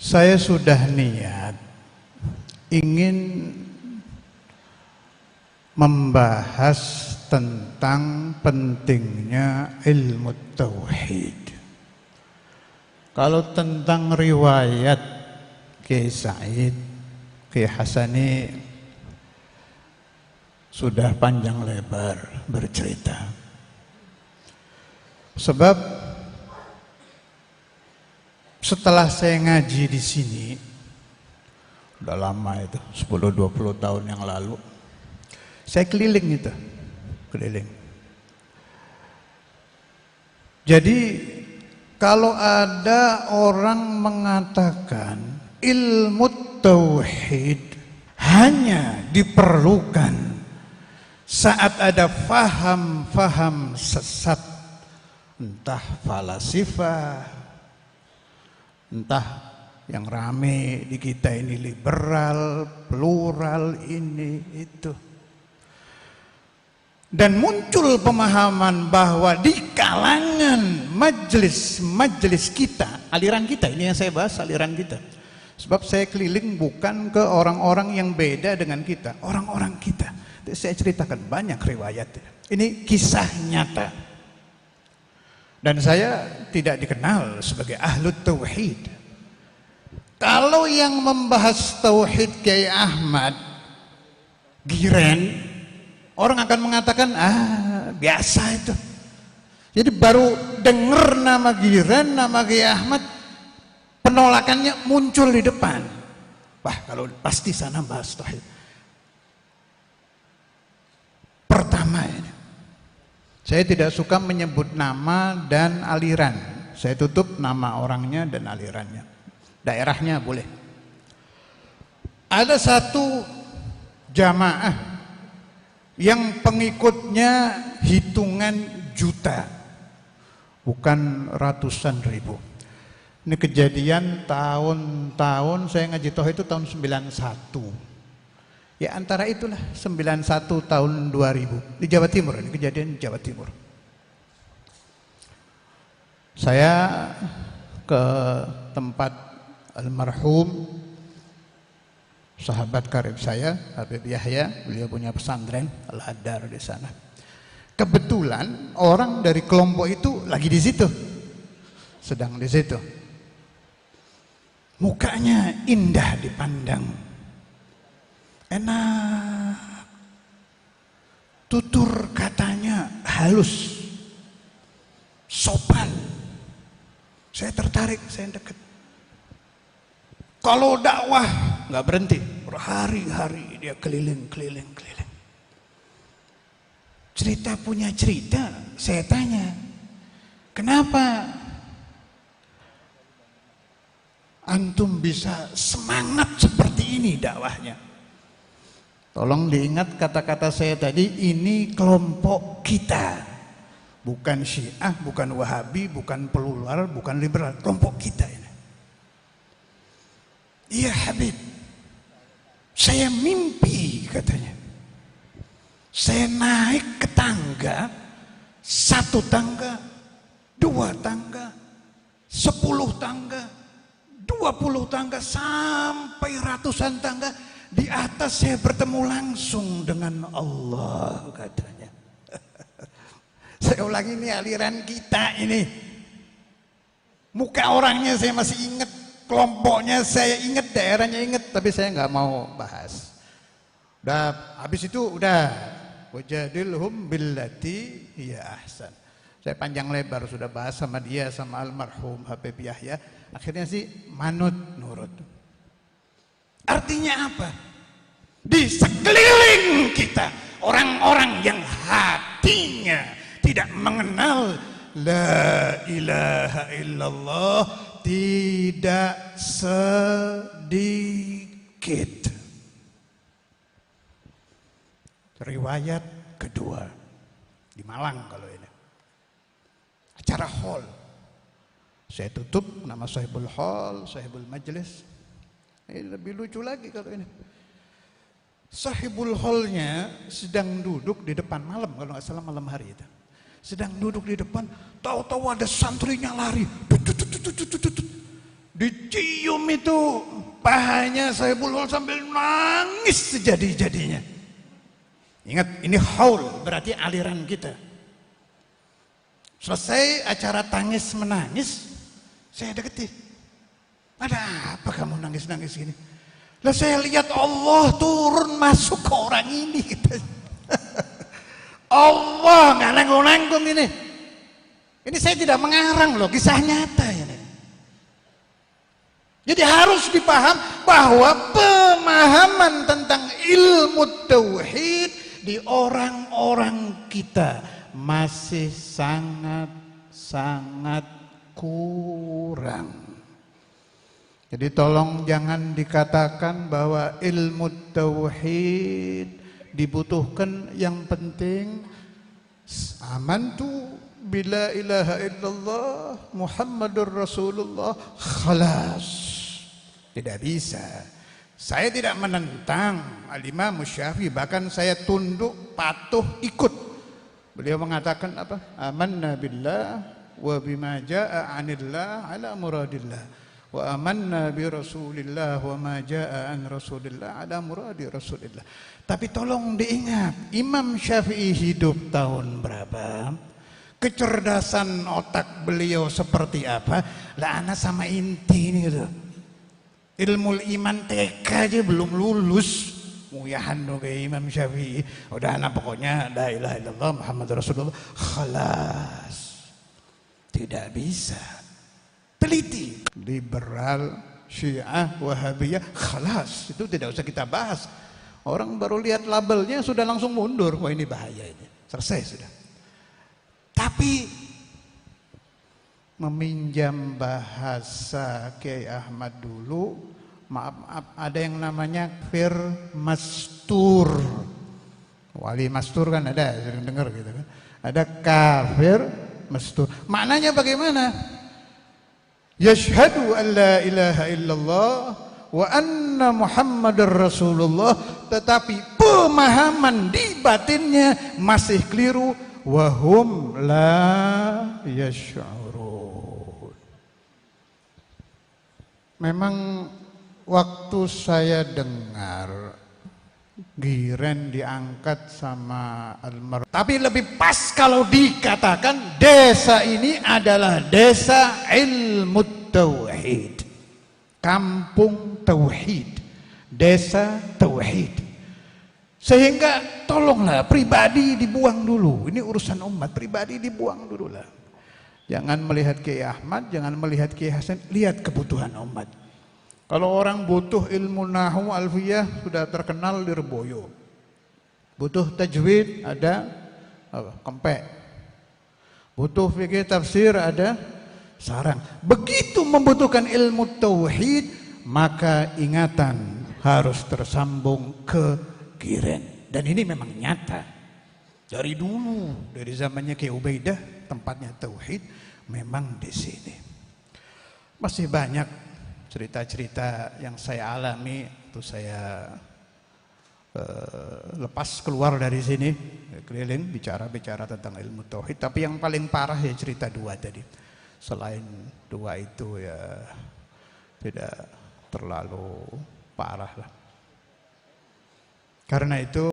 Saya sudah niat ingin membahas tentang pentingnya ilmu tauhid. Kalau tentang riwayat Kiai Said, Kiai Hasani sudah panjang lebar bercerita. Sebab setelah saya ngaji di sini, udah lama itu, 10-20 tahun yang lalu, saya keliling itu, keliling. Jadi kalau ada orang mengatakan ilmu tauhid hanya diperlukan saat ada faham-faham sesat, entah falasifah, entah yang rame di kita ini liberal, plural, ini itu. Dan muncul pemahaman bahwa di kalangan majelis kita, aliran kita, ini yang saya bahas, aliran kita. Sebab saya keliling bukan ke orang-orang yang beda dengan kita, orang-orang kita. Saya ceritakan banyak riwayat. Ini kisah nyata. Dan saya tidak dikenal sebagai ahlut tauhid. Kalau yang membahas tauhid Kiai Ahmad Giren, orang akan mengatakan, biasa itu. Jadi baru dengar nama Giren, nama Kiai Ahmad, penolakannya muncul di depan. Wah, kalau pasti sana bahas tauhid. Pertama ini, saya tidak suka menyebut nama dan aliran. Saya tutup nama orangnya dan alirannya. Daerahnya boleh. Ada satu jamaah yang pengikutnya hitungan juta, bukan ratusan ribu. Ini kejadian tahun-tahun saya ngaji tauhid itu tahun 91. Ya antara itulah 91 tahun 2000 di Jawa Timur, ini kejadian di Jawa Timur. Saya ke tempat almarhum sahabat karib saya, Habib Yahya, beliau punya pesantren Al-Hadar di sana. Kebetulan orang dari kelompok itu lagi di situ, sedang di situ. Mukanya indah dipandang, enak, tutur katanya halus, sopan. Saya tertarik, saya dekat. Kalau dakwah nggak berhenti, berhari-hari dia keliling. Cerita punya cerita, saya tanya, kenapa antum bisa semangat seperti ini dakwahnya? Tolong diingat kata-kata saya tadi, ini kelompok kita. Bukan Syiah, bukan Wahabi, bukan plural, bukan liberal, kelompok kita ini. Iya Habib, saya mimpi katanya. Saya naik ke tangga, 1 tangga, 2 tangga, 10 tangga, 20 tangga, sampai ratusan tangga. Di atas saya bertemu langsung dengan Allah katanya. Saya ulangi, ini aliran kita ini. Muka orangnya saya masih ingat, kelompoknya saya ingat, daerahnya ingat, tapi saya nggak mau bahas. Udah habis itu udah wajadilhum billati hiya ahsan. Saya panjang lebar sudah bahas sama dia, sama almarhum Habib Yahya. Akhirnya sih manut nurut. Artinya apa? Di sekeliling kita orang-orang yang hatinya tidak mengenal la ilaha illallah tidak sedikit. Riwayat kedua di Malang kalau ini. Acara hall. Saya tutup nama sahibul hall, sahibul majlis. Ini lebih lucu lagi kalau ini. Sahibul hallnya sedang duduk di depan malam, kalau nggak salah malam hari itu. Sedang duduk di depan, tahu-tahu ada santrinya lari. Dicium itu pahanya Saiful Hol sambil nangis sejadi-jadinya. Ingat, ini haul berarti aliran kita. Selesai acara tangis menangis, saya deketi. Ada apa kamu nangis-nangis gini? Lah saya lihat Allah turun masuk ke orang ini. Allah nggak nanggung-nanggung ini. Ini saya tidak mengarang loh, kisah nyata ini. Jadi harus dipaham bahwa pemahaman tentang ilmu tauhid di orang-orang kita masih sangat-sangat kurang. Jadi tolong jangan dikatakan bahwa ilmu tauhid dibutuhkan, yang penting amantu bila ilaha illallah Muhammadur Rasulullah khalas. Tidak bisa. Saya tidak menentang Al-Imam Syafi'i, bahkan saya tunduk, patuh, ikut. Beliau mengatakan apa? Amanna billah wa bima jaa'a 'anillah ala muradillah. Wa amanna bi Rasulillah wa ma jaa'a an Rasulillah ala muradi Rasulillah. Tapi tolong diingat, Imam Syafi'i hidup tahun berapa? Kecerdasan otak beliau seperti apa? Lah ana sama inti ini gitu. Ilmu iman TK aja belum lulus. Muyahan dong kayak Imam Syafi'i. Udah anak pokoknya la ilaha illallah Muhammad Rasulullah khalas. Tidak bisa. Teliti. Liberal, Syiah, Wahabiyah khalas. Itu tidak usah kita bahas. Orang baru lihat labelnya sudah langsung mundur. Wah ini bahaya ini. Selesai sudah. Tapi meminjam bahasa Kiai Ahmad dulu, maaf, ada yang namanya kafir mastur. Wali mastur kan ada, sering dengar gitu kan. Ada kafir mastur. Maknanya bagaimana? Yashhadu an la ilaha illallah wa anna Muhammadar Rasulullah, tetapi pemahaman di batinnya masih keliru. Wahum la yash'urun. Memang waktu saya dengar Giren diangkat sama almarhum, tapi lebih pas kalau dikatakan desa ini adalah desa ilmu tauhid, kampung tauhid, desa tauhid. Sehingga tolonglah pribadi dibuang dulu. Ini urusan umat, pribadi dibuang dulu lah. Jangan melihat Kiai Ahmad, jangan melihat Kiai Hasan, lihat kebutuhan umat. Kalau orang butuh ilmu nahwu alfiyah sudah terkenal di Reboyo. Butuh tajwid ada Kempek. Butuh fikih tafsir ada Sarang. Begitu membutuhkan ilmu tauhid, maka ingatan harus tersambung ke Giren. Dan ini memang nyata. Dari dulu, dari zamannya Kiai Ubaidah, tempatnya tauhid memang di sini. Masih banyak cerita-cerita yang saya alami, itu saya lepas keluar dari sini, keliling bicara-bicara tentang ilmu tauhid. Tapi yang paling parah ya cerita dua tadi. Selain dua itu ya tidak terlalu parah lah. Karena itu